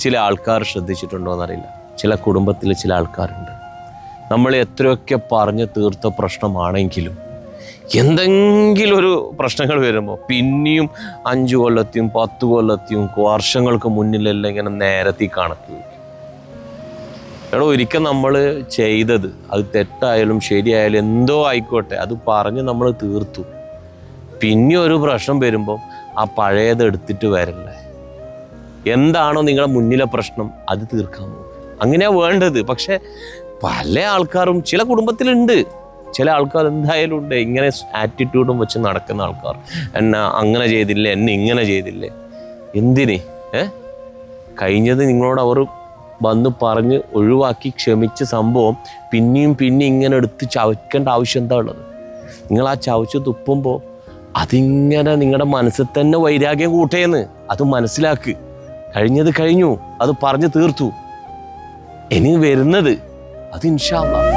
ചില ആൾക്കാർ ശ്രദ്ധിച്ചിട്ടുണ്ടോ എന്നറിയില്ല, ചില കുടുംബത്തിൽ ചില ആൾക്കാരുണ്ട്, നമ്മൾ എത്രയൊക്കെ പറഞ്ഞ് തീർത്ത പ്രശ്നമാണെങ്കിലും എന്തെങ്കിലും ഒരു പ്രശ്നങ്ങൾ വരുമ്പോൾ പിന്നെയും 5 കൊല്ലത്തെയും 10 കൊല്ലത്തെയും വർഷങ്ങൾക്ക് മുന്നിലെല്ലാം ഇങ്ങനെ നേരത്തെ കണക്ക്. എടോ, ഒരിക്കൽ നമ്മൾ ചെയ്തത് അത് തെറ്റായാലും ശരിയായാലും എന്തോ ആയിക്കോട്ടെ, അത് പറഞ്ഞ് നമ്മൾ തീർത്തു. പിന്നെ ഒരു പ്രശ്നം വരുമ്പോൾ ആ പഴയത് എടുത്തിട്ട് വരല്ലേ. എന്താണോ നിങ്ങളുടെ മുന്നിലെ പ്രശ്നം അത് തീർക്കാമോ? അങ്ങനെയാണ് വേണ്ടത്. പക്ഷെ പല ആൾക്കാരും ചില കുടുംബത്തിലുണ്ട്, ചില ആൾക്കാർ എന്തായാലും ഉണ്ട് ഇങ്ങനെ ആറ്റിറ്റ്യൂഡും വെച്ച് നടക്കുന്ന ആൾക്കാർ. എന്നെ അങ്ങനെ ചെയ്തില്ലേ, എന്നെ ഇങ്ങനെ ചെയ്തില്ലേ. എന്തിന്? കഴിഞ്ഞത് നിങ്ങളോട് അവർ വന്ന് പറഞ്ഞ് ഒഴിവാക്കി ക്ഷമിച്ച സംഭവം പിന്നെയും ഇങ്ങനെ എടുത്ത് ചവയ്ക്കേണ്ട ആവശ്യം എന്താ ഉള്ളത്? നിങ്ങൾ ആ ചവച്ച് തുപ്പുമ്പോൾ അതിങ്ങനെ നിങ്ങളുടെ മനസ്സിൽ തന്നെ വൈരാഗ്യം കൂട്ടേന്ന്. അത് മനസ്സിലാക്ക്. കഴിഞ്ഞത് കഴിഞ്ഞു, അത് പറഞ്ഞു തീർത്തു. ഇനി വരുന്നത് അത് ഇൻഷാ അല്ലാഹ്